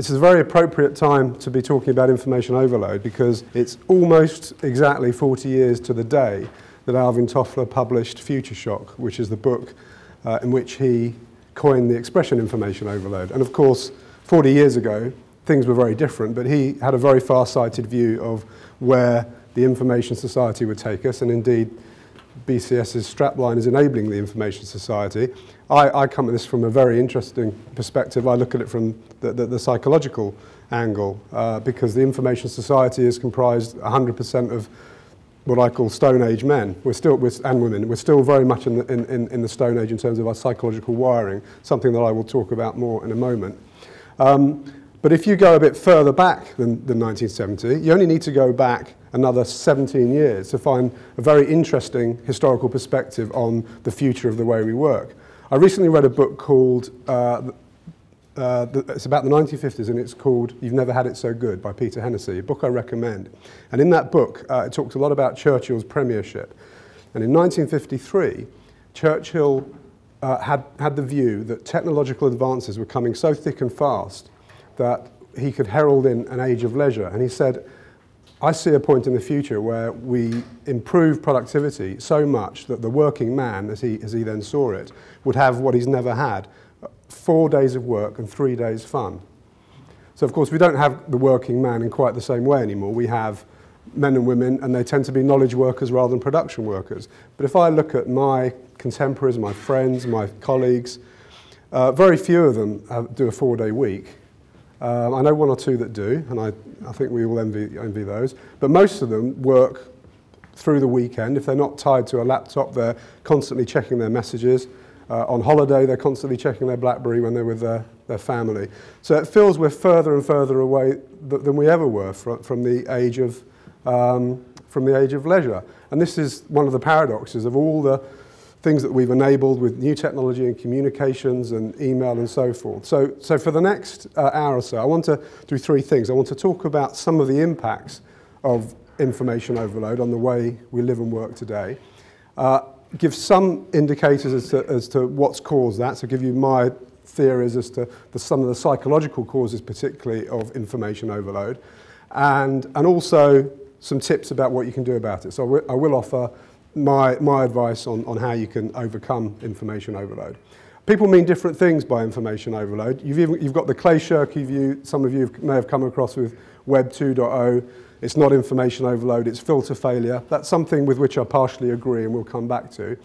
It's a very appropriate time to be talking about information overload because it's almost exactly 40 years to the day that Alvin Toffler published Future Shock, which is the book in which he coined the expression information overload. And of course, 40 years ago, things were very different, but he had a very far-sighted view of where the information society would take us, and indeed, BCS's strapline is enabling the information society. I come at this from a very interesting perspective. I look at it from the psychological angle, because the information society is comprised 100% of what I call Stone Age men and women. We're still very much in the Stone Age in terms of our psychological wiring, something that I will talk about more in a moment. But if you go a bit further back than 1970, you only need to go back another 17 years to find a very interesting historical perspective on the future of the way we work. I recently read a book called, it's about the 1950s, and it's called You've Never Had It So Good by Peter Hennessy, a book I recommend. And in that book, it talks a lot about Churchill's premiership. And in 1953, Churchill had the view that technological advances were coming so thick and fast that he could herald in an age of leisure. And he said, I see a point in the future where we improve productivity so much that the working man, as he then saw it, would have what he's never had, 4 days of work and 3 days fun. So of course we don't have the working man in quite the same way anymore. We have men and women, and they tend to be knowledge workers rather than production workers. But if I look at my contemporaries, my friends, my colleagues, very few of them do a 4-day week. I know one or two that do, and I think we all envy those. But most of them work through the weekend. If they're not tied to a laptop, they're constantly checking their messages. On holiday, they're constantly checking their BlackBerry when they're with their family. So it feels we're further and further away than we ever were from the age of leisure. And this is one of the paradoxes of all the things that we've enabled with new technology and communications and email and so forth. So for the next hour or so, I want to do three things. I want to talk about some of the impacts of information overload on the way we live and work today. Give some indicators as to what's caused that, so give you my theories as to some of the psychological causes, particularly of information overload, and also some tips about what you can do about it. So I will offer my advice on how you can overcome information overload. People mean different things by information overload. You've got the clay-shirky view. Some of you may have come across with Web 2.0. It's not information overload, it's filter failure. That's something with which I partially agree and we'll come back to.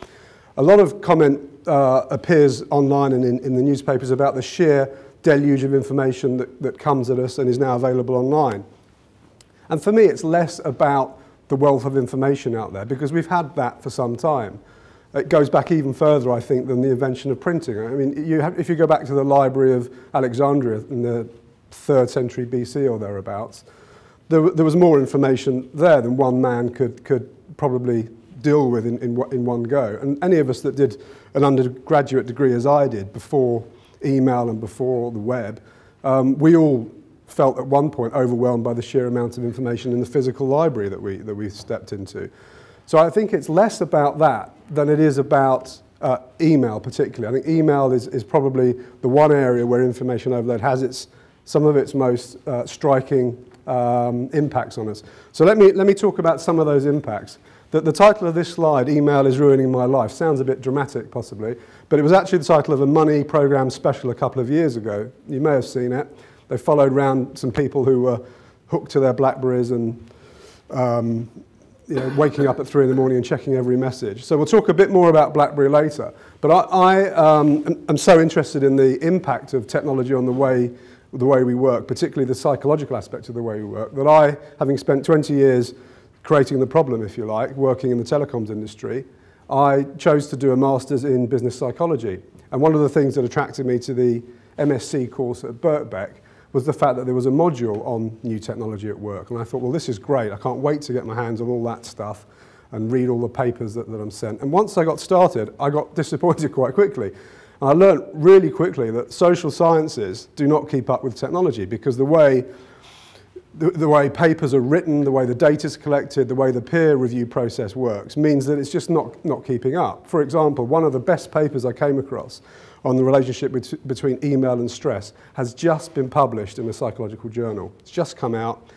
A lot of comment appears online and in the newspapers about the sheer deluge of information that comes at us and is now available online. And for me, it's less about the wealth of information out there, because we've had that for some time. It goes back even further, I think, than the invention of printing. I mean, if you go back to the Library of Alexandria in the 3rd century BC or thereabouts, there was more information there than one man could probably deal with in one go. And any of us that did an undergraduate degree, as I did, before email and before the web, we all felt at one point overwhelmed by the sheer amount of information in the physical library that we stepped into. So I think it's less about that than it is about email particularly. I think email is probably the one area where information overload has some of its most striking impacts on us. So let me talk about some of those impacts. The title of this slide, Email is Ruining My Life, sounds a bit dramatic possibly, but it was actually the title of a Money programme special a couple of years ago. You may have seen it. They followed around some people who were hooked to their BlackBerries and waking up at 3 in the morning and checking every message. So we'll talk a bit more about BlackBerry later. But I am so interested in the impact of technology on the way we work, particularly the psychological aspect of the way we work, that I, having spent 20 years creating the problem, if you like, working in the telecoms industry, I chose to do a master's in business psychology. And one of the things that attracted me to the MSc course at Birkbeck was the fact that there was a module on new technology at work. And I thought, well, this is great. I can't wait to get my hands on all that stuff and read all the papers that I'm sent. And once I got started, I got disappointed quite quickly. And I learned really quickly that social sciences do not keep up with technology, because the way papers are written, the way the data is collected, the way the peer review process works means that it's just not keeping up. For example, one of the best papers I came across on the relationship between email and stress has just been published in a psychological journal. It's just come out.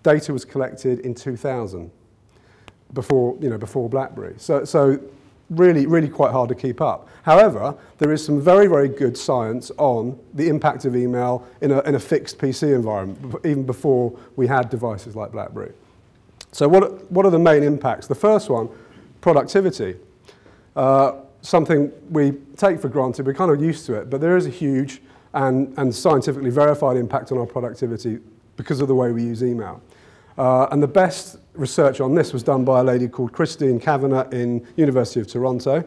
Data was collected in 2000, before BlackBerry. So really, really quite hard to keep up. However, there is some very, very good science on the impact of email in a fixed PC environment, even before we had devices like BlackBerry. So what are the main impacts? The first one, productivity. Something we take for granted, we're kind of used to it, but there is a huge and scientifically verified impact on our productivity because of the way we use email. And the best research on this was done by a lady called Christine Kavanagh in University of Toronto.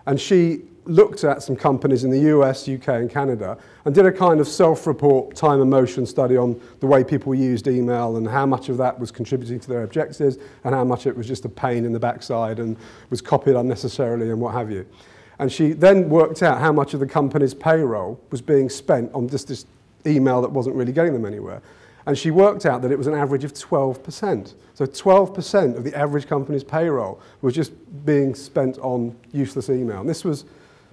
And she looked at some companies in the US, UK, and Canada and did a kind of self-report time and motion study on the way people used email and how much of that was contributing to their objectives and how much it was just a pain in the backside and was copied unnecessarily and what have you. And she then worked out how much of the company's payroll was being spent on just this email that wasn't really getting them anywhere. And she worked out that it was an average of 12%. So 12% of the average company's payroll was just being spent on useless email. And this was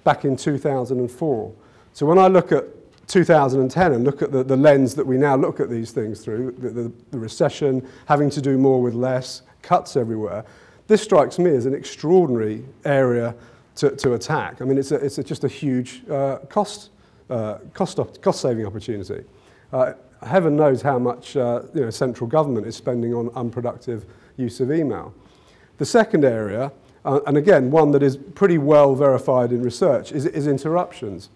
back in 2004. So when I look at 2010 and look at the lens that we now look at these things through, the recession, having to do more with less, cuts everywhere, this strikes me as an extraordinary area to attack. I mean, it's just a huge cost-saving opportunity. Heaven knows how much central government is spending on unproductive use of email. The second area, and again, one that is pretty well verified in research, is interruptions.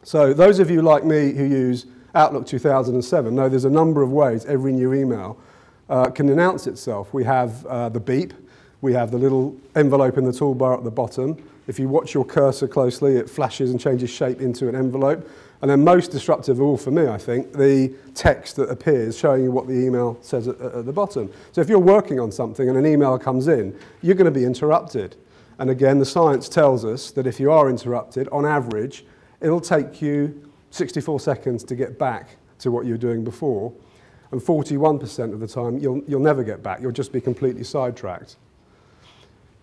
So those of you like me who use Outlook 2007 know there's a number of ways every new email can announce itself. We have the beep, we have the little envelope in the toolbar at the bottom. If you watch your cursor closely, it flashes and changes shape into an envelope. And then most disruptive of all for me, I think, the text that appears showing you what the email says at the bottom. So if you're working on something and an email comes in, you're going to be interrupted. And again, the science tells us that if you are interrupted, on average, it'll take you 64 seconds to get back to what you were doing before. And 41% of the time, you'll never get back. You'll just be completely sidetracked.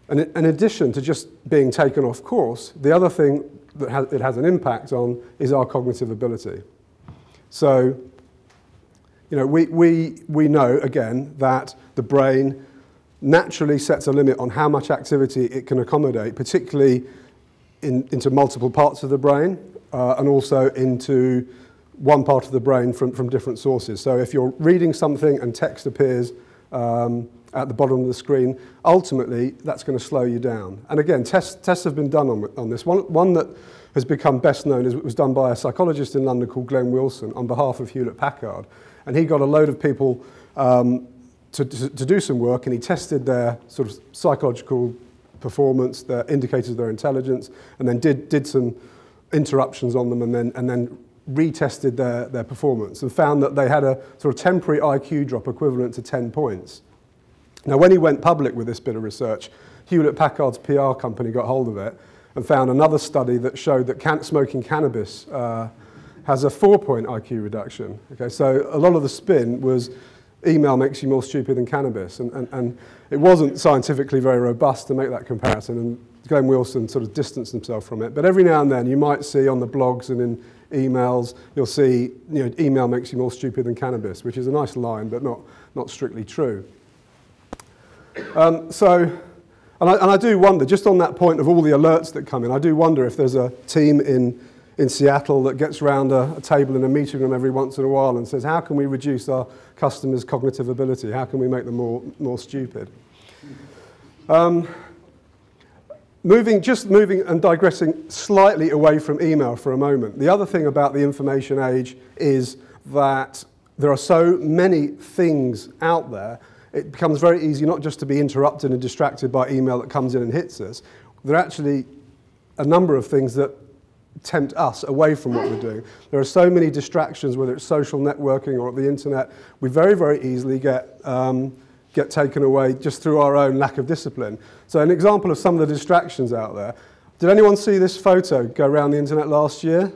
And in addition to just being taken off course, the other thing that it has an impact on is our cognitive ability. So, we know, again, that the brain naturally sets a limit on how much activity it can accommodate, particularly into multiple parts of the brain and also into one part of the brain from different sources. So if you're reading something and text appears at the bottom of the screen, ultimately that's going to slow you down. And again, tests have been done on this. One that has become best known was done by a psychologist in London called Glenn Wilson on behalf of Hewlett-Packard. And he got a load of people to do some work, and he tested their sort of psychological performance, their indicators of their intelligence, and then did some interruptions on them and then retested their performance and found that they had a sort of temporary IQ drop equivalent to 10 points. Now, when he went public with this bit of research, Hewlett-Packard's PR company got hold of it and found another study that showed that smoking cannabis has a 4-point IQ reduction. Okay, so a lot of the spin was email makes you more stupid than cannabis, and it wasn't scientifically very robust to make that comparison, and Glenn Wilson sort of distanced himself from it. But every now and then you might see on the blogs and in emails, you'll see, email makes you more stupid than cannabis, which is a nice line, but not strictly true. And I do wonder, just on that point of all the alerts that come in, I do wonder if there's a team in Seattle that gets around a table in a meeting room every once in a while and says, how can we reduce our customers' cognitive ability? How can we make them more stupid? Moving and digressing slightly away from email for a moment. The other thing about the information age is that there are so many things out there. It becomes very easy not just to be interrupted and distracted by email that comes in and hits us. There are actually a number of things that tempt us away from what we're doing. There are so many distractions, whether it's social networking or the internet. We very, very easily get taken away just through our own lack of discipline. So an example of some of the distractions out there. Did anyone see this photo go around the internet last year?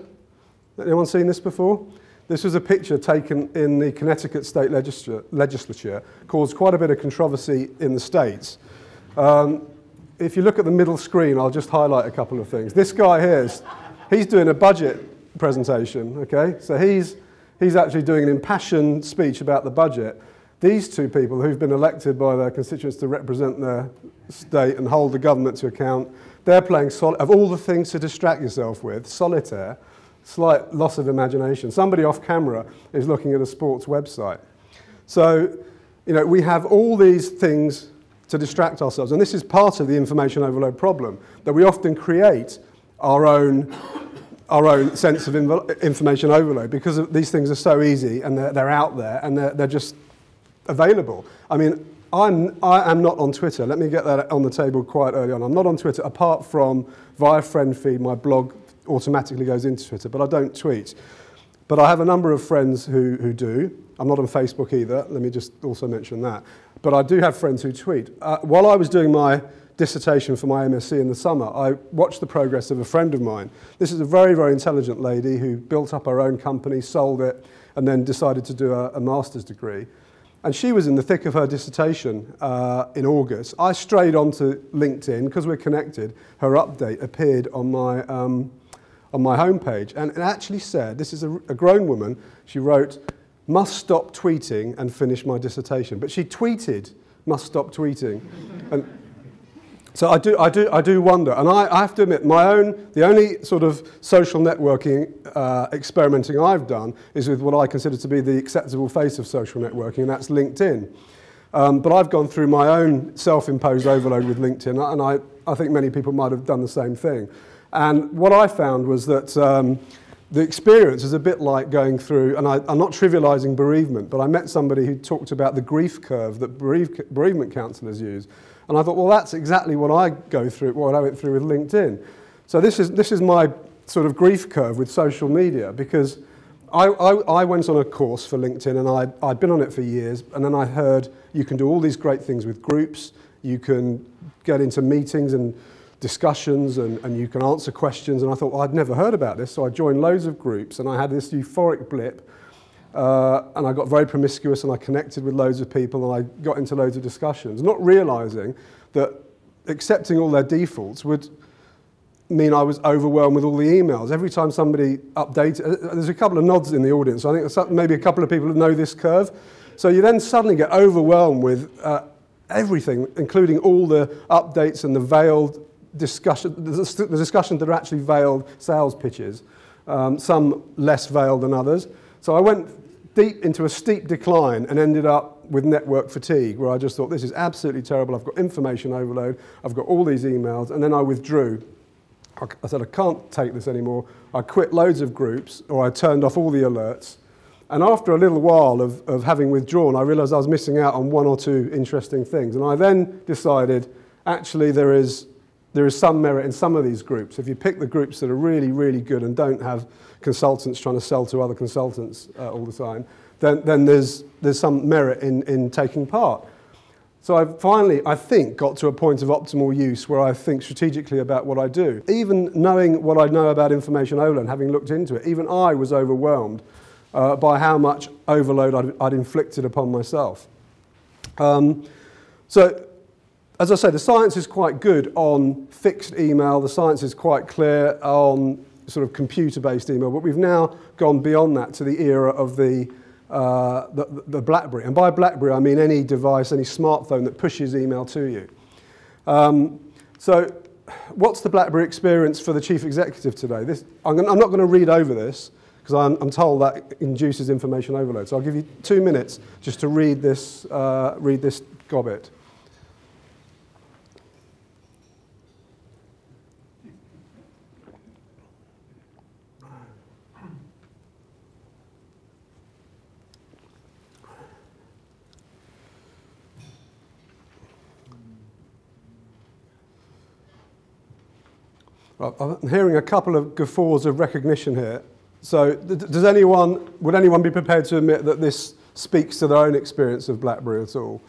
Anyone seen this before? This was a picture taken in the Connecticut State Legislature, caused quite a bit of controversy in the States. If you look at the middle screen, I'll just highlight a couple of things. This guy here He's doing a budget presentation, okay? So he's actually doing an impassioned speech about the budget. These two people who've been elected by their constituents to represent their state and hold the government to account, they're playing, of all the things to distract yourself with, solitaire, slight loss of imagination. Somebody off camera is looking at a sports website. So, you know, we have all these things to distract ourselves, and this is part of the information overload problem, that we often create our own sense of information overload because these things are so easy and they're out there and they're just available. I mean, I am not on Twitter. Let me get that on the table quite early on. I'm not on Twitter apart from via friend feed. My blog automatically goes into Twitter, but I don't tweet. But I have a number of friends who do. I'm not on Facebook either. Let me just also mention that. But I do have friends who tweet. While I was doing my dissertation for my MSc in the summer, I watched the progress of a friend of mine. This is a very, very intelligent lady who built up her own company, sold it, and then decided to do a master's degree. And she was in the thick of her dissertation in August. I strayed onto LinkedIn, because we're connected. Her update appeared on my homepage, and it actually said, this is a grown woman, she wrote, "Must stop tweeting and finish my dissertation." But she tweeted, "Must stop tweeting." And so I do wonder, and I have to admit, the only sort of social networking experimenting I've done is with what I consider to be the acceptable face of social networking, and that's LinkedIn. But I've gone through my own self-imposed overload with LinkedIn, and I think many people might have done the same thing. And what I found was that the experience is a bit like going through, and I'm not trivializing bereavement, but I met somebody who talked about the grief curve that bereavement counsellors use. And I thought, well, that's exactly what I go through, what I went through with LinkedIn. So this is my sort of grief curve with social media, because I went on a course for LinkedIn, and I'd been on it for years, and then I heard you can do all these great things with groups, you can get into meetings and discussions, and you can answer questions, and I thought, well, I'd never heard about this, so I joined loads of groups, and I had this euphoric blip, and I got very promiscuous, and I connected with loads of people, and I got into loads of discussions, not realising that accepting all their defaults would mean I was overwhelmed with all the emails. Every time somebody updated, there's a couple of nods in the audience, so I think maybe a couple of people know this curve, so you then suddenly get overwhelmed with everything, including all the updates and the veiled discussion, the discussions that are actually veiled sales pitches, some less veiled than others. So I went deep into a steep decline and ended up with network fatigue, where I just thought, this is absolutely terrible. I've got information overload. I've got all these emails. And then I withdrew. I said, I can't take this anymore. I quit loads of groups, or I turned off all the alerts. And after a little while of having withdrawn, I realized I was missing out on one or two interesting things. And I then decided, actually, there is some merit in some of these groups. If you pick the groups that are really, really good and don't have consultants trying to sell to other consultants all the time, then there's some merit in taking part. So I finally, I think, got to a point of optimal use where I think strategically about what I do. Even knowing what I know about information overload and having looked into it, even I was overwhelmed by how much overload I'd inflicted upon myself. So, as I say, the science is quite good on fixed email. The science is quite clear on sort of computer-based email. But we've now gone beyond that to the era of the BlackBerry. And by BlackBerry, I mean any device, any smartphone that pushes email to you. So what's the BlackBerry experience for the chief executive today? I'm not going to read over this, because I'm told that induces information overload. So I'll give you 2 minutes just to read this gobbet. I'm hearing a couple of guffaws of recognition here. So would anyone be prepared to admit that this speaks to their own experience of BlackBerry at all?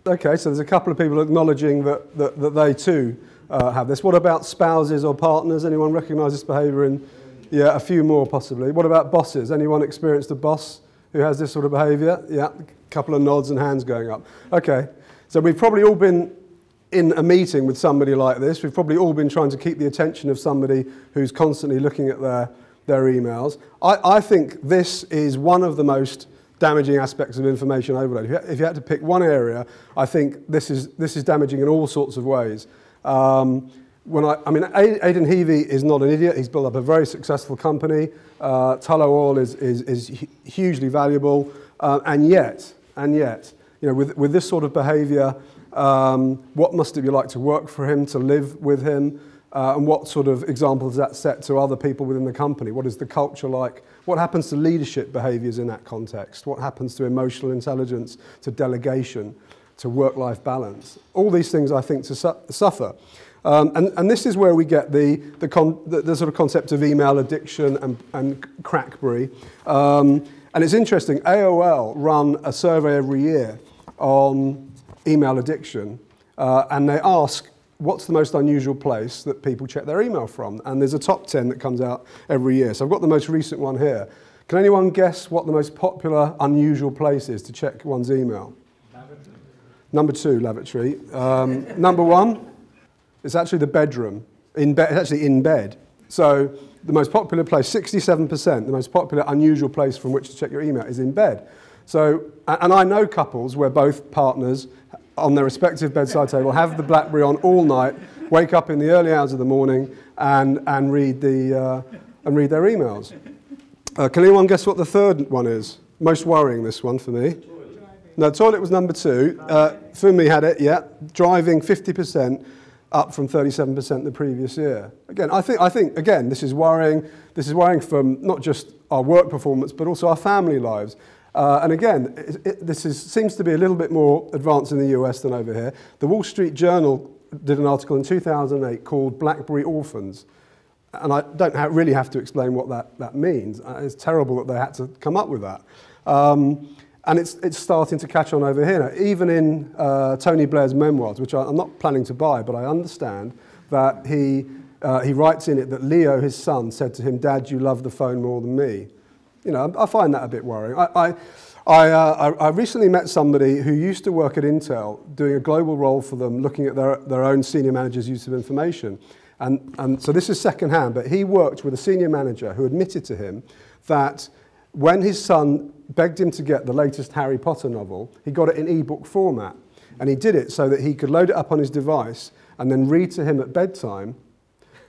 Okay, so there's a couple of people acknowledging that they too have this. What about spouses or partners? Anyone recognise this behaviour in? Yeah, a few more possibly. What about bosses? Anyone experienced a boss who has this sort of behaviour? Yeah, a couple of nods and hands going up. Okay, so we've probably all been in a meeting with somebody like this, we've probably all been trying to keep the attention of somebody who's constantly looking at their emails. I think this is one of the most damaging aspects of information overload. If you had to pick one area, I think this is damaging in all sorts of ways. Aidan Heavey is not an idiot. He's built up a very successful company. Tullow Oil is hugely valuable, and yet, with this sort of behaviour, what must it be like to work for him, to live with him, and what sort of example does that set to other people within the company? What is the culture like? What happens to leadership behaviours in that context? What happens to emotional intelligence, to delegation, to work-life balance? All these things, I think, to suffer. And this is where we get the sort of concept of email addiction and crackberry. And it's interesting, AOL run a survey every year on email addiction, and they ask, what's the most unusual place that people check their email from? And there's a top 10 that comes out every year. So I've got the most recent one here. Can anyone guess what the most popular, unusual place is to check one's email? Lavatory. Number 2, lavatory. Number 1, it's actually the bedroom. It's actually in bed. So the most popular place, 67%, the most popular, unusual place from which to check your email is in bed. So, and I know couples where both partners on their respective bedside table have the BlackBerry on all night, wake up in the early hours of the morning and read their emails. Can anyone guess what the third one is? Most worrying, this one for me. No, toilet was number 2. Fumi had it, yeah. Driving, 50%, up from 37% the previous year. Again, I think again, this is worrying. This is worrying from not just our work performance, but also our family lives. And again, seems to be a little bit more advanced in the US than over here. The Wall Street Journal did an article in 2008 called BlackBerry Orphans. And I don't really have to explain what that means. It's terrible that they had to come up with that. And it's starting to catch on over here now. Even in Tony Blair's memoirs, which I'm not planning to buy, but I understand that he writes in it that Leo, his son, said to him, "Dad, you love the phone more than me." You know, I find that a bit worrying. I recently met somebody who used to work at Intel, doing a global role for them, looking at their own senior managers' use of information. And so this is secondhand, but he worked with a senior manager who admitted to him that when his son begged him to get the latest Harry Potter novel, he got it in ebook format. And he did it so that he could load it up on his device and then read to him at bedtime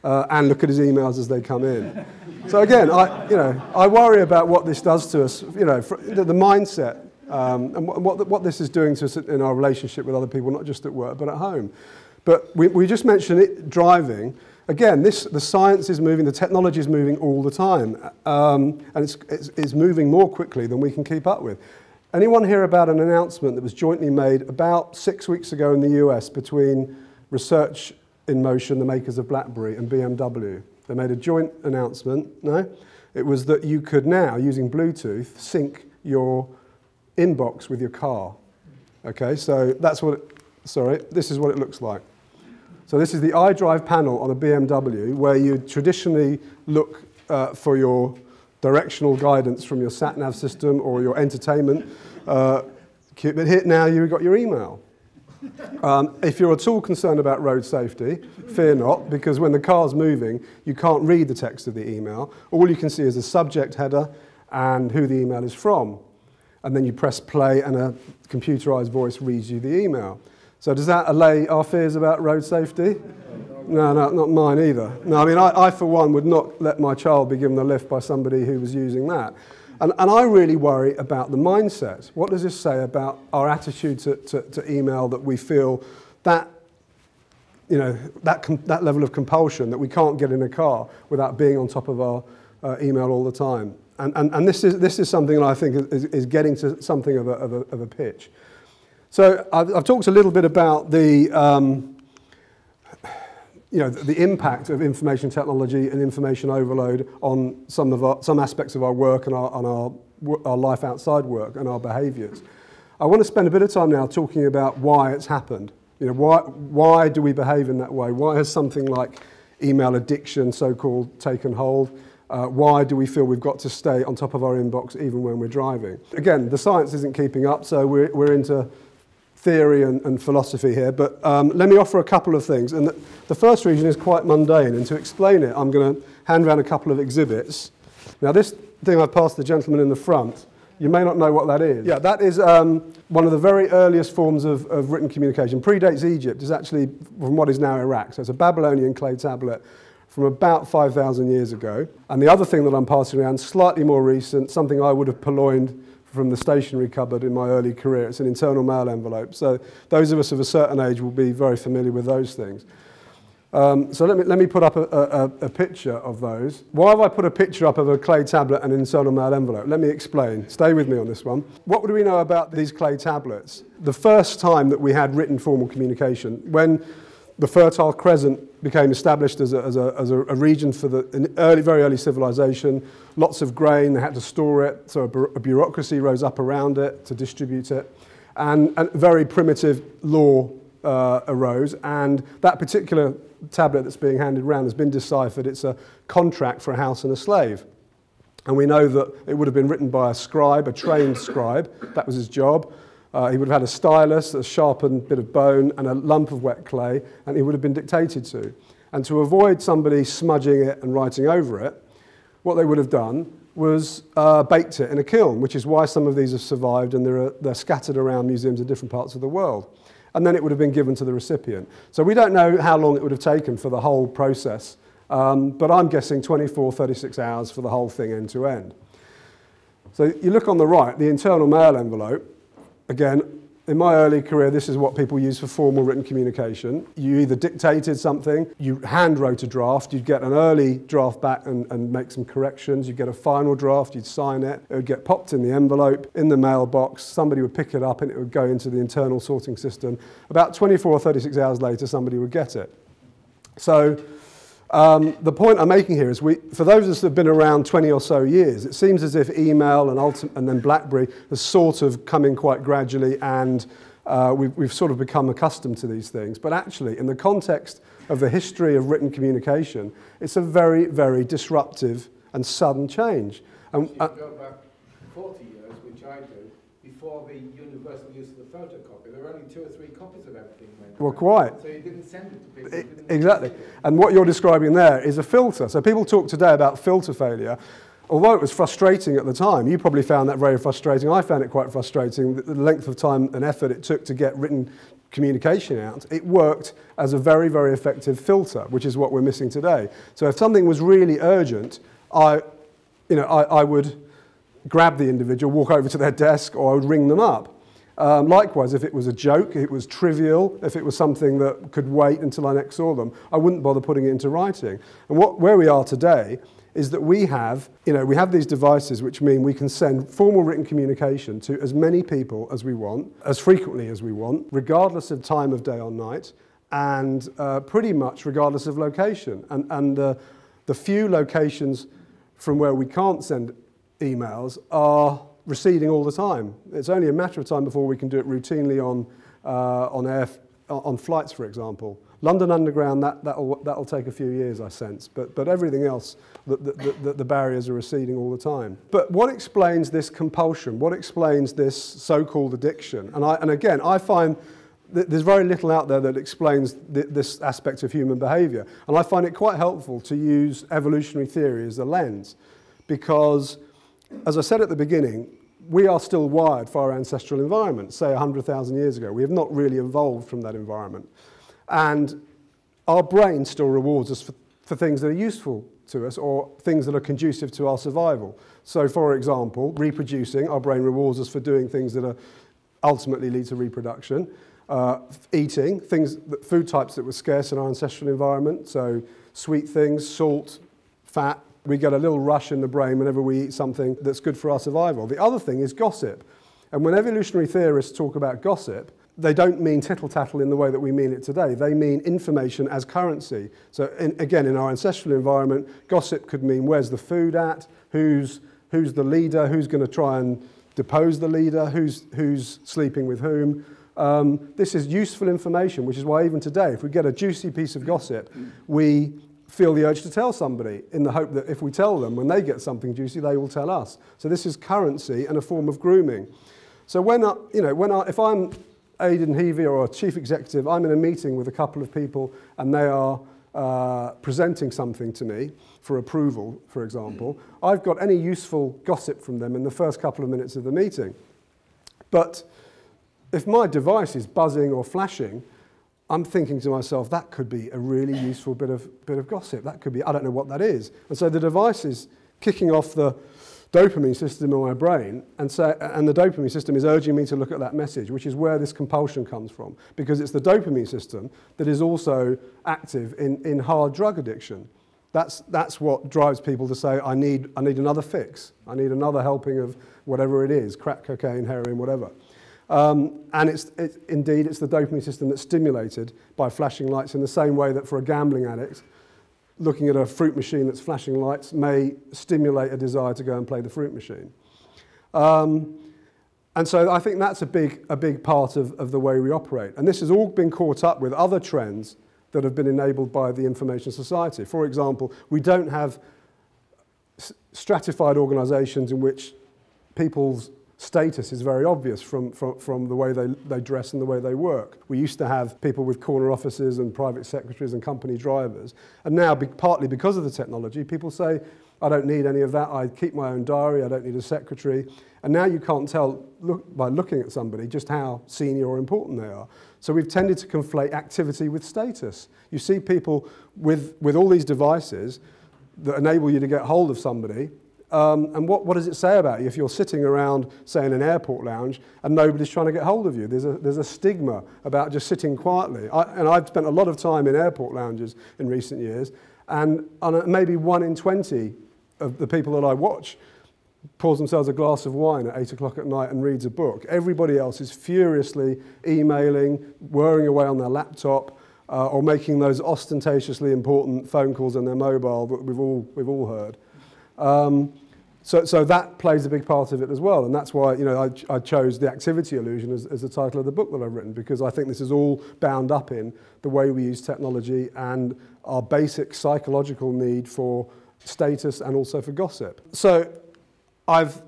and look at his emails as they come in. So again, I worry about what this does to us, the mindset and what this is doing to us in our relationship with other people, not just at work, but at home. But we just mentioned it, driving. Again, the science is moving, the technology is moving all the time, and it's moving more quickly than we can keep up with. Anyone hear about an announcement that was jointly made about 6 weeks ago in the US between Research in Motion, the makers of BlackBerry, and BMW? They made a joint announcement, no? It was that you could now, using Bluetooth, sync your inbox with your car. Okay, so this is what it looks like. So this is the iDrive panel on a BMW, where you traditionally look for your directional guidance from your sat-nav system or your entertainment. But here now you've got your email. If you're at all concerned about road safety, fear not, because when the car's moving, you can't read the text of the email. All you can see is the subject header and who the email is from. And then you press play and a computerized voice reads you the email. So does that allay our fears about road safety? No, not mine either. No, I mean, I for one would not let my child be given a lift by somebody who was using that. And I really worry about the mindset. What does this say about our attitude to email, that we feel that, that level of compulsion, that we can't get in a car without being on top of our email all the time? And this is something that I think is getting to something of a pitch. So I've talked a little bit about the impact of information technology and information overload on some aspects of our work and our life outside work and our behaviours. I want to spend a bit of time now talking about why it's happened. Why do we behave in that way? Why has something like email addiction, so-called, taken hold? Why do we feel we've got to stay on top of our inbox even when we're driving? Again, the science isn't keeping up, so we're into theory and philosophy here, but let me offer a couple of things. And the first reason is quite mundane, and to explain it, I'm going to hand around a couple of exhibits. Now, this thing I passed the gentleman in the front, you may not know what that is. Yeah, that is one of the very earliest forms of written communication. Predates Egypt, is actually from what is now Iraq. So it's a Babylonian clay tablet from about 5,000 years ago. And the other thing that I'm passing around, slightly more recent, something I would have purloined from the stationery cupboard in my early career. It's an internal mail envelope. So those of us of a certain age will be very familiar with those things. So let me put up a picture of those. Why have I put a picture up of a clay tablet and an internal mail envelope? Let me explain. Stay with me on this one. What do we know about these clay tablets? The first time that we had written formal communication, when the Fertile Crescent became established as a region for the very early civilization, lots of grain, they had to store it, so a bureaucracy rose up around it to distribute it, and very primitive law arose, and that particular tablet that's being handed around has been deciphered. It's a contract for a house and a slave. And we know that it would have been written by a scribe, a trained scribe. That was his job. He would have had a stylus, a sharpened bit of bone, and a lump of wet clay, and he would have been dictated to. And to avoid somebody smudging it and writing over it, what they would have done was baked it in a kiln, which is why some of these have survived, and they're scattered around museums in different parts of the world. And then it would have been given to the recipient. So we don't know how long it would have taken for the whole process, but I'm guessing 24, 36 hours for the whole thing end to end. So you look on the right, the internal mail envelope. Again, in my early career, this is what people use for formal written communication. You either dictated something, you hand wrote a draft, you'd get an early draft back and make some corrections, you'd get a final draft, you'd sign it, it would get popped in the envelope, in the mailbox, somebody would pick it up and it would go into the internal sorting system. About 24 or 36 hours later, somebody would get it. So the point I'm making here is, for those of us that have been around 20 or so years, it seems as if email and then BlackBerry has sort of come in quite gradually, and we've sort of become accustomed to these things. But actually, in the context of the history of written communication, it's a very, very disruptive and sudden change. And, if you go back 40 years, which I do, before the universal use of the photocopy, there were only 2 or 3 copies of everything. Well, quite. So you didn't send it to people. Exactly. And what you're describing there is a filter. So people talk today about filter failure. Although it was frustrating at the time, you probably found that very frustrating. I found it quite frustrating, the length of time and effort it took to get written communication out. It worked as a very, very effective filter, which is what we're missing today. So if something was really urgent, I would grab the individual, walk over to their desk, or I would ring them up. Likewise, if it was a joke, if it was trivial, if it was something that could wait until I next saw them, I wouldn't bother putting it into writing. And where we are today is that we have these devices which mean we can send formal written communication to as many people as we want, as frequently as we want, regardless of time of day or night, and pretty much regardless of location. And the few locations from where we can't send emails are receding all the time. It's only a matter of time before we can do it routinely on flights, for example. London Underground, that'll take a few years, I sense. But everything else, the barriers are receding all the time. But what explains this compulsion? What explains this so-called addiction? And again, I find that there's very little out there that explains this aspect of human behavior. And I find it quite helpful to use evolutionary theory as a lens, because, as I said at the beginning, we are still wired for our ancestral environment, say 100,000 years ago. We have not really evolved from that environment. And our brain still rewards us for things that are useful to us, or things that are conducive to our survival. So, for example, reproducing, our brain rewards us for doing things that ultimately lead to reproduction. Eating, food types that were scarce in our ancestral environment, so sweet things, salt, fat. We get a little rush in the brain whenever we eat something that's good for our survival. The other thing is gossip. And when evolutionary theorists talk about gossip, they don't mean tittle-tattle in the way that we mean it today. They mean information as currency. So again, in our ancestral environment, gossip could mean where's the food at, who's the leader, who's going to try and depose the leader, who's sleeping with whom. This is useful information, which is why even today, if we get a juicy piece of gossip, we feel the urge to tell somebody in the hope that if we tell them, when they get something juicy, they will tell us. So this is currency and a form of grooming. So if I'm Aidan Heavey or a chief executive, I'm in a meeting with a couple of people and they are presenting something to me for approval, for example, I've got any useful gossip from them in the first couple of minutes of the meeting. But if my device is buzzing or flashing, I'm thinking to myself, that could be a really useful bit of gossip. That could be, I don't know what that is. And so the device is kicking off the dopamine system in my brain, and the dopamine system is urging me to look at that message, which is where this compulsion comes from, because it's the dopamine system that is also active in hard drug addiction. That's what drives people to say, I need another fix. I need another helping of whatever it is, crack, cocaine, heroin, whatever. And indeed, it's the dopamine system that's stimulated by flashing lights in the same way that for a gambling addict, looking at a fruit machine that's flashing lights may stimulate a desire to go and play the fruit machine. And so I think that's a big part of the way we operate. And this has all been caught up with other trends that have been enabled by the information society. For example, we don't have stratified organizations in which people's status is very obvious from the way they dress and the way they work. We used to have people with corner offices and private secretaries and company drivers. And now, partly because of the technology, people say, I don't need any of that. I keep my own diary. I don't need a secretary. And now you can't tell by looking at somebody just how senior or important they are. So we've tended to conflate activity with status. You see people with all these devices that enable you to get hold of somebody. And what does it say about you if you're sitting around, say, in an airport lounge and nobody's trying to get hold of you? There's a stigma about just sitting quietly. And I've spent a lot of time in airport lounges in recent years, and maybe 1 in 20 of the people that I watch pours themselves a glass of wine at 8 o'clock at night and reads a book. Everybody else is furiously emailing, whirring away on their laptop, or making those ostentatiously important phone calls on their mobile that we've all heard. So that plays a big part of it as well, and that's why I chose The Activity Illusion as the title of the book that I've written, because I think this is all bound up in the way we use technology and our basic psychological need for status and also for gossip. So I've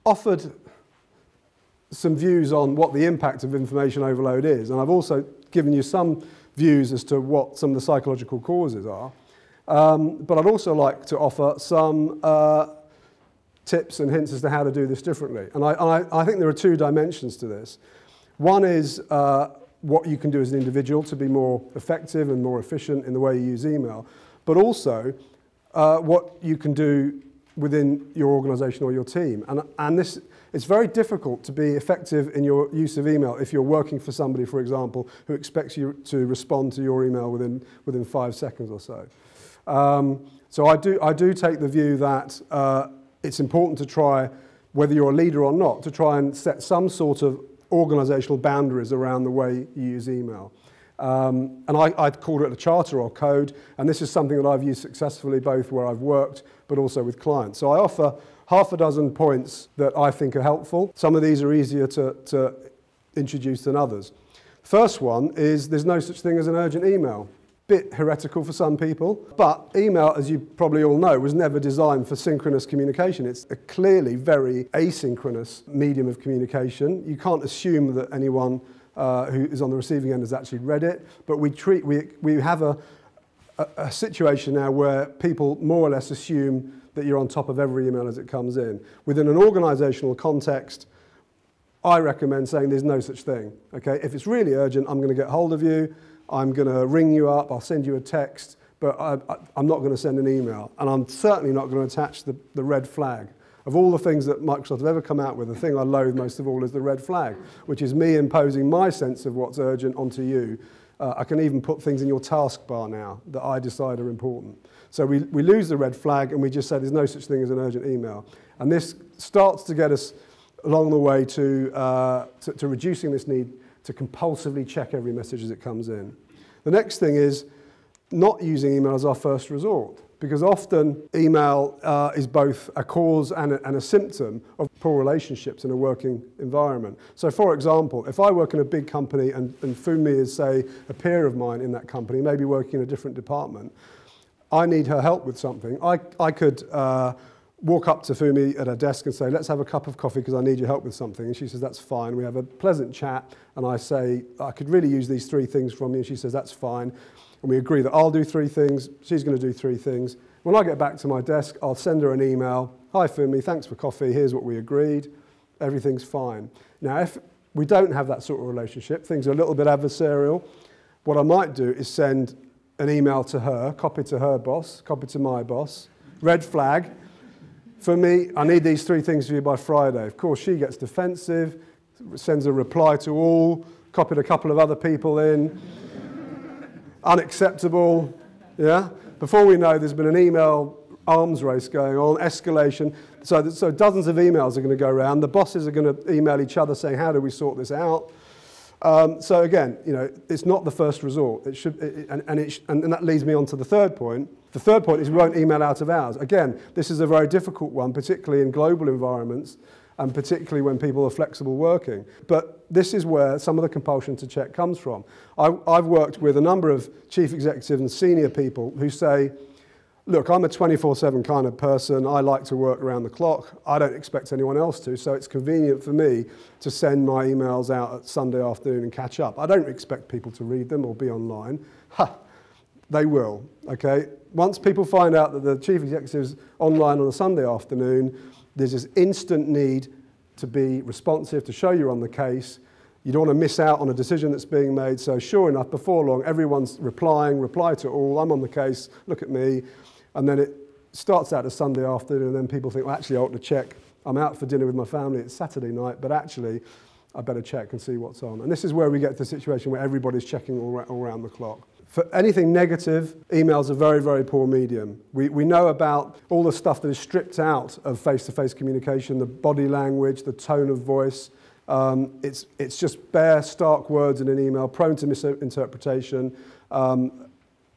offered some views on what the impact of information overload is, and I've also given you some views as to what some of the psychological causes are. But I'd also like to offer some tips and hints as to how to do this differently. And I think there are 2 dimensions to this. One is what you can do as an individual to be more effective and more efficient in the way you use email, but also what you can do within your organization or your team. And it's very difficult to be effective in your use of email if you're working for somebody, for example, who expects you to respond to your email within 5 seconds or so. So I do take the view that it's important to try, whether you're a leader or not, to try and set some sort of organizational boundaries around the way you use email. And I'd call it a charter or code, and this is something that I've used successfully both where I've worked but also with clients. So I offer half a dozen points that I think are helpful. Some of these are easier to introduce than others. First one is there's no such thing as an urgent email. Bit heretical for some people, but email, as you probably all know, was never designed for synchronous communication. It's a clearly very asynchronous medium of communication. You can't assume that anyone who is on the receiving end has actually read it, but we have a situation now where people more or less assume that you're on top of every email as it comes in. Within an organizational context, I recommend saying there's no such thing. Okay, if it's really urgent, I'm going to get hold of you. I'm going to ring you up, I'll send you a text, but I'm not going to send an email. And I'm certainly not going to attach the red flag. Of all the things that Microsoft have ever come out with, the thing I loathe most of all is the red flag, which is me imposing my sense of what's urgent onto you. I can even put things in your taskbar now that I decide are important. So we lose the red flag and we just say there's no such thing as an urgent email. And this starts to get us along the way to reducing this need to compulsively check every message as it comes in. The next thing is not using email as our first resort, because often email is both a cause and a symptom of poor relationships in a working environment. So for example, if I work in a big company and Funmi is, say, a peer of mine in that company, maybe working in a different department, I need her help with something. I could walk up to Fumi at her desk and say, let's have a cup of coffee because I need your help with something. And she says, that's fine. We have a pleasant chat, and I say, I could really use these 3 things from you. And she says, that's fine. And we agree that I'll do 3 things, she's going to do 3 things. When I get back to my desk, I'll send her an email. Hi, Fumi, thanks for coffee. Here's what we agreed. Everything's fine. Now, if we don't have that sort of relationship, things are a little bit adversarial, what I might do is send an email to her, copy to her boss, copy to my boss, red flag. For me, I need these 3 things for you by Friday. Of course, she gets defensive, sends a reply to all, copied a couple of other people in. Unacceptable, yeah? Before we know, there's been an email arms race going on, escalation. So dozens of emails are going to go around. The bosses are going to email each other saying, how do we sort this out? So again, you know, it's not the first resort. It should, and that leads me on to the third point. The third point is we won't email out of hours. Again, this is a very difficult one, particularly in global environments, and particularly when people are flexible working. But this is where some of the compulsion to check comes from. I've worked with a number of chief executives and senior people who say, look, I'm a 24/7 kind of person. I like to work around the clock. I don't expect anyone else to, so it's convenient for me to send my emails out at Sunday afternoon and catch up. I don't expect people to read them or be online. They will, okay? Once people find out that the chief executive's online on a Sunday afternoon, there's this instant need to be responsive, to show you're on the case. You don't want to miss out on a decision that's being made. So sure enough, before long, everyone's replying, reply to all, I'm on the case, look at me. And then it starts out as Sunday afternoon, and then people think, well, actually, I ought to check. I'm out for dinner with my family, it's Saturday night, but actually, I better check and see what's on. And this is where we get to the situation where everybody's checking all around the clock. For anything negative, email's a very, very poor medium. We know about all the stuff that is stripped out of face-to-face communication, the body language, the tone of voice. It's just bare, stark words in an email, prone to misinterpretation.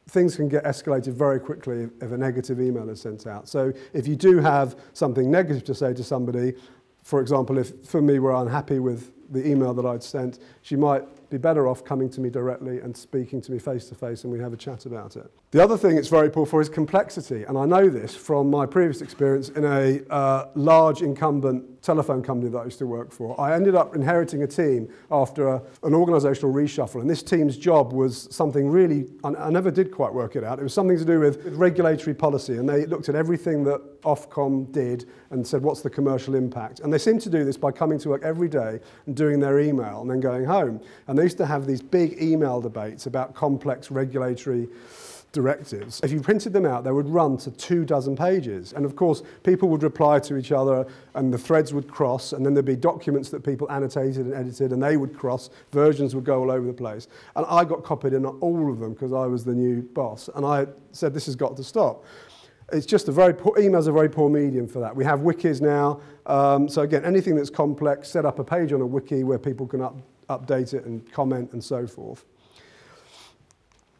Things can get escalated very quickly if a negative email is sent out. So if you do have something negative to say to somebody, for example, if Fumi were unhappy with the email that I'd sent, she might be better off coming to me directly and speaking to me face to face, and we have a chat about it. The other thing it's very poor for is complexity, and I know this from my previous experience in a large incumbent telephone company that I used to work for. I ended up inheriting a team after an organisational reshuffle, and this team's job was something really, I never did quite work it out, it was something to do with regulatory policy, and they looked at everything that Ofcom did and said, what's the commercial impact? And they seemed to do this by coming to work every day and doing their email and then going home. And they used to have these big email debates about complex regulatory directives. If you printed them out, they would run to 24 pages. And of course, people would reply to each other and the threads would cross, and then there'd be documents that people annotated and edited, and they would cross, versions would go all over the place. And I got copied in all of them because I was the new boss. And I said, this has got to stop. It's just a very poor, email's a very poor medium for that. We have wikis now. So again, anything that's complex, set up a page on a wiki where people can update it and comment and so forth.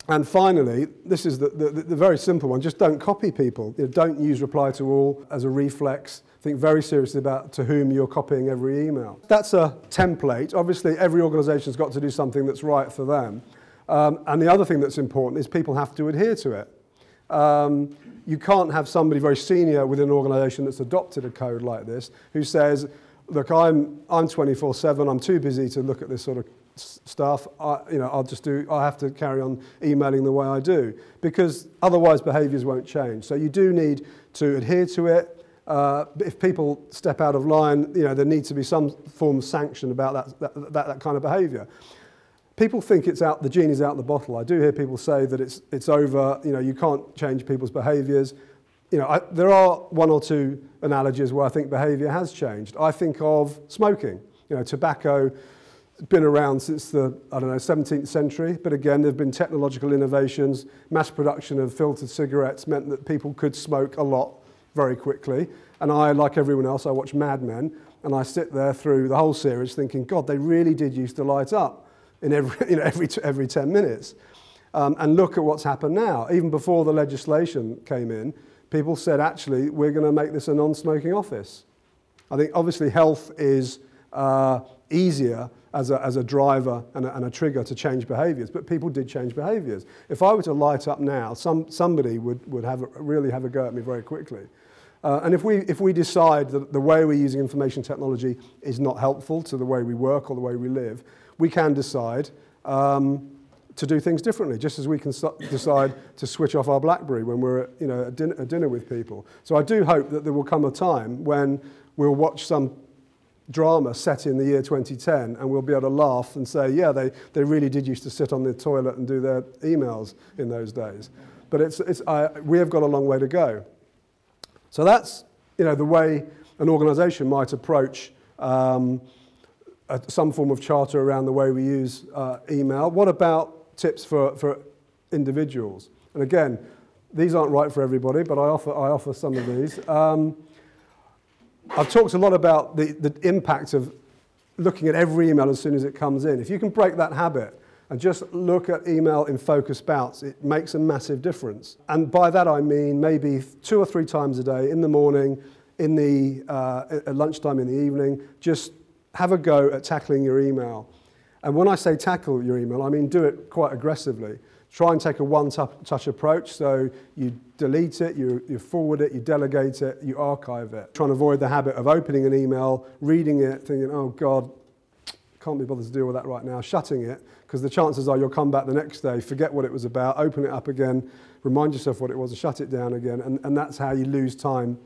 And finally, this is the very simple one, just don't copy people. You know, don't use reply to all as a reflex. Think very seriously about to whom you're copying every email. That's a template. Obviously, every organisation's got to do something that's right for them. And the other thing that's important is people have to adhere to it. You can't have somebody very senior within an organisation that's adopted a code like this who says, look, I'm 24/7, I'm too busy to look at this sort of stuff, I have to carry on emailing the way I do, because otherwise behaviours won't change. So you do need to adhere to it. If people step out of line, you know, there needs to be some form of sanction about that kind of behaviour. People think it's out, the genie's out the bottle. I do hear people say that it's over, you know, you can't change people's behaviours. You know, there are one or two analogies where I think behaviour has changed. I think of smoking. You know, tobacco has been around since the, 17th century, but again, there have been technological innovations. Mass production of filtered cigarettes meant that people could smoke a lot very quickly. And I, like everyone else, I watch Mad Men, and I sit there through the whole series thinking, God, they really did used to light up in every 10 minutes. And look at what's happened now. Even before the legislation came in, people said, actually, we're going to make this a non-smoking office. I think obviously health is easier as a driver and a trigger to change behaviours, but people did change behaviours. If I were to light up now, somebody would really have a go at me very quickly. And if we decide that the way we're using information technology is not helpful to the way we work or the way we live, we can decide to do things differently, just as we can decide to switch off our BlackBerry when we're at dinner with people. So I do hope that there will come a time when we'll watch some drama set in the year 2010 and we'll be able to laugh and say, yeah, they really did used to sit on the toilet and do their emails in those days. But we have got a long way to go. So that's the way an organisation might approach some form of charter around the way we use email. What about tips for individuals? And again, these aren't right for everybody, but I offer some of these. I've talked a lot about the impact of looking at every email as soon as it comes in. If you can break that habit and just look at email in focused bouts, it makes a massive difference. And by that I mean maybe 2 or 3 times a day, in the morning, at lunchtime, in the evening, just have a go at tackling your email. And when I say tackle your email, I mean do it quite aggressively. Try and take a one-touch approach, so you delete it, you forward it, you delegate it, you archive it. Try and avoid the habit of opening an email, reading it, thinking, oh God, can't be bothered to deal with that right now, shutting it, because the chances are you'll come back the next day, forget what it was about, open it up again, remind yourself what it was and shut it down again, and that's how you lose time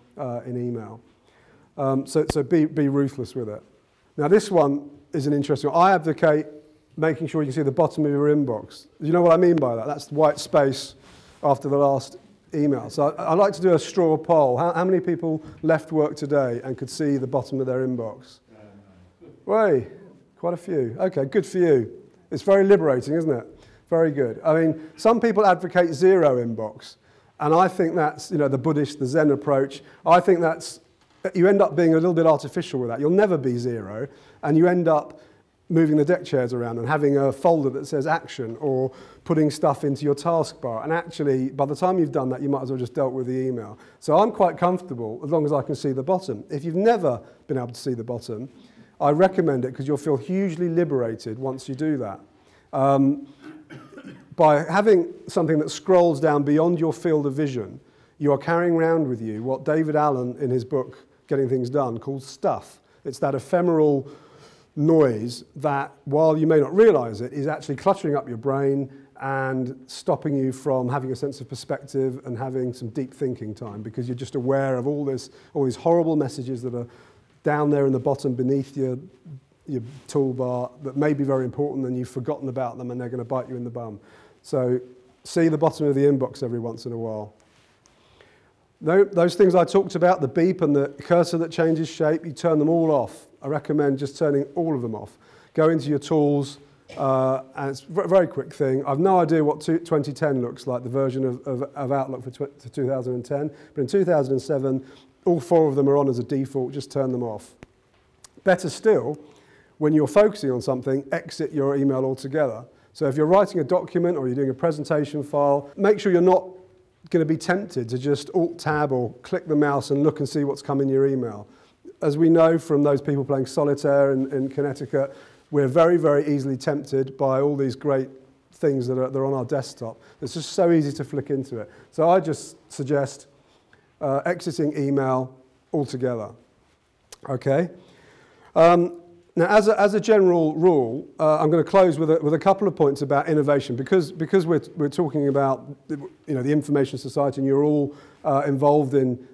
in email. So be ruthless with it. Now this one is an interesting one. I advocate making sure you can see the bottom of your inbox. You know what I mean by that? That's the white space after the last email. So I'd like to do a straw poll. How many people left work today and could see the bottom of their inbox? Way, quite a few. Okay, good for you. It's very liberating, isn't it? Very good. I mean, some people advocate zero inbox, and I think that's, the Buddhist, the Zen approach. I think you end up being a little bit artificial with that. You'll never be zero, and you end up moving the deck chairs around and having a folder that says action, or putting stuff into your taskbar. And actually, by the time you've done that, you might as well just dealt with the email. So I'm quite comfortable as long as I can see the bottom. If you've never been able to see the bottom, I recommend it because you'll feel hugely liberated once you do that. By having something that scrolls down beyond your field of vision, you are carrying around with you what David Allen, in his book, Getting Things Done, calls stuff. It's that ephemeral noise that, while you may not realize it, is actually cluttering up your brain and stopping you from having a sense of perspective and having some deep thinking time, because you're just aware of all these horrible messages that are down there in the bottom beneath your toolbar that may be very important and you've forgotten about them and they're going to bite you in the bum. So see the bottom of the inbox every once in a while. Those things I talked about, the beep and the cursor that changes shape, you turn them all off. I recommend just turning all of them off. Go into your tools, and it's a very quick thing. I've no idea what 2010 looks like, the version of Outlook for 2010, but in 2007, all 4 of them are on as a default, just turn them off. Better still, when you're focusing on something, exit your email altogether. So if you're writing a document or you're doing a presentation file, make sure you're not going to be tempted to just Alt-Tab or click the mouse and look and see what's come in your email. As we know from those people playing solitaire in Connecticut, we're very, very easily tempted by all these great things that are on our desktop. It's just so easy to flick into it. So I just suggest exiting email altogether. Okay? Now, as a general rule, I'm going to close with a couple of points about innovation, because we're talking about the information society, and you're all involved in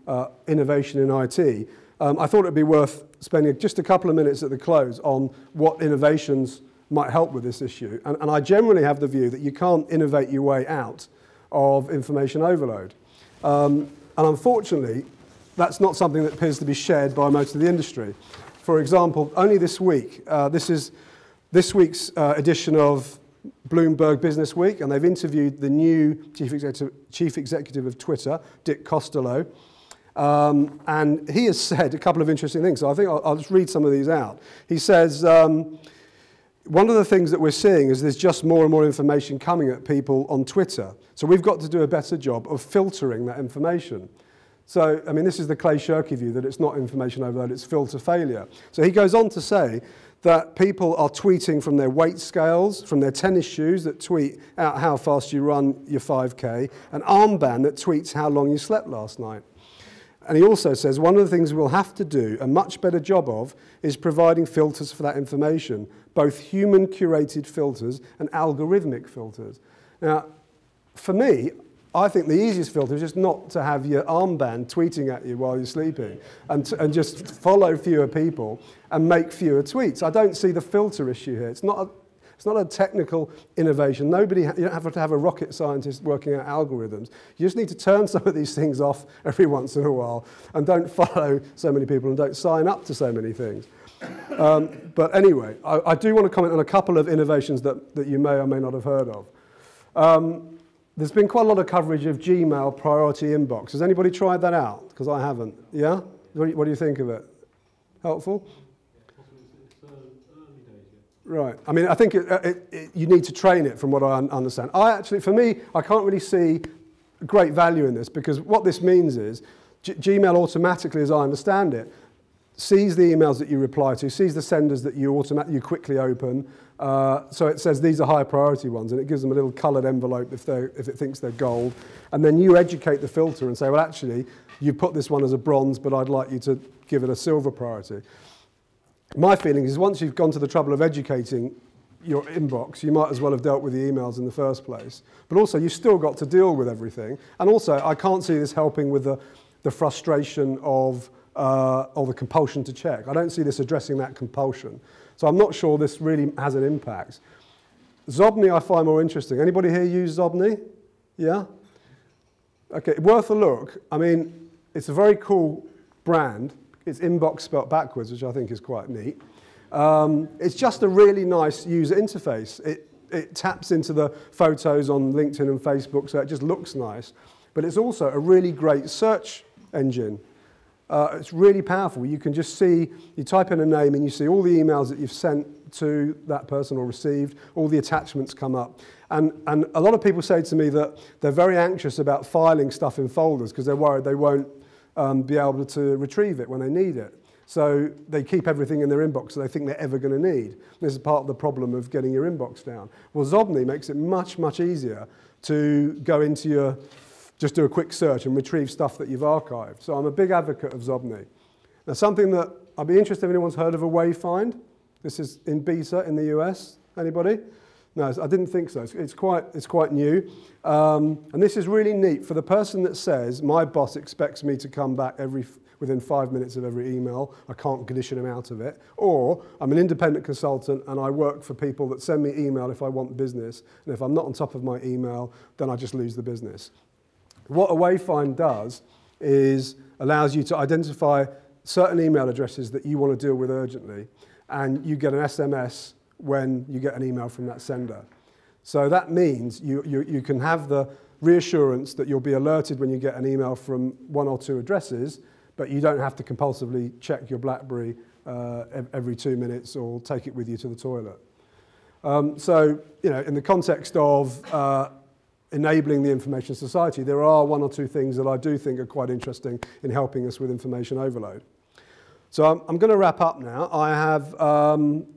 innovation in IT. I thought it'd be worth spending just a couple of minutes at the close on what innovations might help with this issue. And I generally have the view that you can't innovate your way out of information overload. And unfortunately, that's not something that appears to be shared by most of the industry. For example, only this week, this is this week's edition of Bloomberg Business Week, and they've interviewed the new chief executive of Twitter, Dick Costolo. And he has said a couple of interesting things. So I think I'll just read some of these out. He says, one of the things that we're seeing is there's just more and more information coming at people on Twitter. So we've got to do a better job of filtering that information. So, I mean, this is the Clay Shirky view, that it's not information overload, it's filter failure. So he goes on to say that people are tweeting from their weight scales, from their tennis shoes that tweet out how fast you run your 5K, an armband that tweets how long you slept last night. And he also says one of the things we'll have to do a much better job of is providing filters for that information, both human-curated filters and algorithmic filters. Now, for me, I think the easiest filter is just not to have your armband tweeting at you while you're sleeping and just follow fewer people and make fewer tweets. I don't see the filter issue here. It's not a technical innovation. You don't have to have a rocket scientist working out algorithms. You just need to turn some of these things off every once in a while and don't follow so many people and don't sign up to so many things. But anyway, I do want to comment on a couple of innovations that you may or may not have heard of. There's been quite a lot of coverage of Gmail priority inbox. Has anybody tried that out? Because I haven't. Yeah? What do you think of it? Helpful? Right. I mean, I think you need to train it from what I understand. For me, I can't really see great value in this because what this means is Gmail automatically, as I understand it, sees the emails that you reply to, sees the senders that you quickly open. So it says these are high priority ones, and it gives them a little coloured envelope if it thinks they're gold. And then you educate the filter and say, well, actually, you put this one as a bronze, but I'd like you to give it a silver priority. My feeling is once you've gone to the trouble of educating your inbox, you might as well have dealt with the emails in the first place. But also, you've still got to deal with everything. And also, I can't see this helping with the frustration of or the compulsion to check. I don't see this addressing that compulsion. So I'm not sure this really has an impact. Zobni I find more interesting. Anybody here use Zobni? Yeah? Okay, worth a look. I mean, it's a very cool brand. It's inbox spelt backwards, which I think is quite neat. It's just a really nice user interface. It taps into the photos on LinkedIn and Facebook, so it just looks nice. But it's also a really great search engine. It's really powerful. You can just see, you type in a name and you see all the emails that you've sent to that person or received, all the attachments come up. And a lot of people say to me that they're very anxious about filing stuff in folders because they're worried they won't be able to retrieve it when they need it. So they keep everything in their inbox that they think they're ever going to need. This is part of the problem of getting your inbox down. Well, Zobni makes it much, much easier to go into just do a quick search and retrieve stuff that you've archived. So I'm a big advocate of Zobni. Now, something that I'd be interested if anyone's heard of a Wayfind. This is in beta in the US. Anybody? No, I didn't think so. It's quite new. And this is really neat for the person that says, my boss expects me to come back within 5 minutes of every email. I can't condition him out of it. Or I'm an independent consultant and I work for people that send me email if I want business. And if I'm not on top of my email, then I just lose the business. What a Wayfind does is allows you to identify certain email addresses that you want to deal with urgently. And you get an SMS when you get an email from that sender. So that means you can have the reassurance that you'll be alerted when you get an email from one or two addresses, but you don't have to compulsively check your BlackBerry every 2 minutes or take it with you to the toilet. So, in the context of enabling the information society, there are one or two things that I do think are quite interesting in helping us with information overload. So I'm going to wrap up now. I have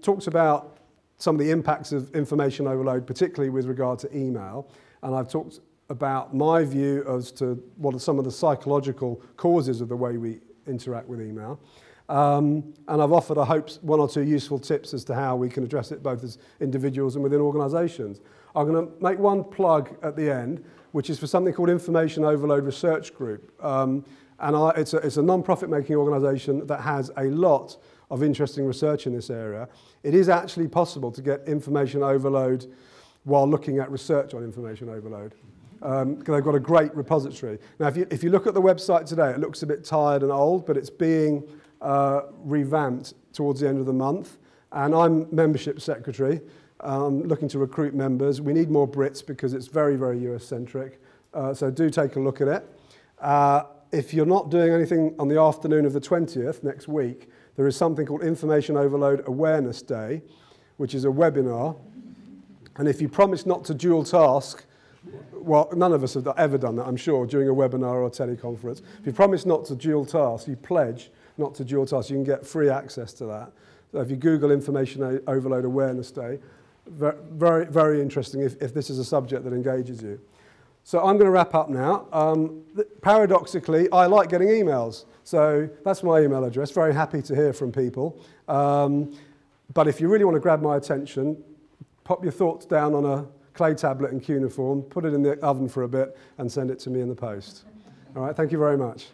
talked about some of the impacts of information overload, particularly with regard to email, and I've talked about my view as to what are some of the psychological causes of the way we interact with email. And I've offered, I hope, one or two useful tips as to how we can address it both as individuals and within organisations. I'm going to make one plug at the end, which is for something called Information Overload Research Group. It's a non-profit making organisation that has a lot of interesting research in this area. It is actually possible to get information overload while looking at research on information overload. Because they've got a great repository. Now, if you look at the website today, it looks a bit tired and old, but it's being revamped towards the end of the month. And I'm membership secretary. I'm looking to recruit members. We need more Brits because it's very, very US-centric. So do take a look at it. If you're not doing anything on the afternoon of the 20th, next week, there is something called Information Overload Awareness Day, which is a webinar. And if you promise not to dual task, well, none of us have ever done that, I'm sure, during a webinar or a teleconference. If you promise not to dual task, you pledge not to dual task, you can get free access to that. So if you Google Information Overload Awareness Day, very, very interesting if this is a subject that engages you. So I'm going to wrap up now. Paradoxically, I like getting emails. So that's my email address. Very happy to hear from people. But if you really want to grab my attention, pop your thoughts down on a clay tablet in cuneiform, put it in the oven for a bit, and send it to me in the post. All right, thank you very much.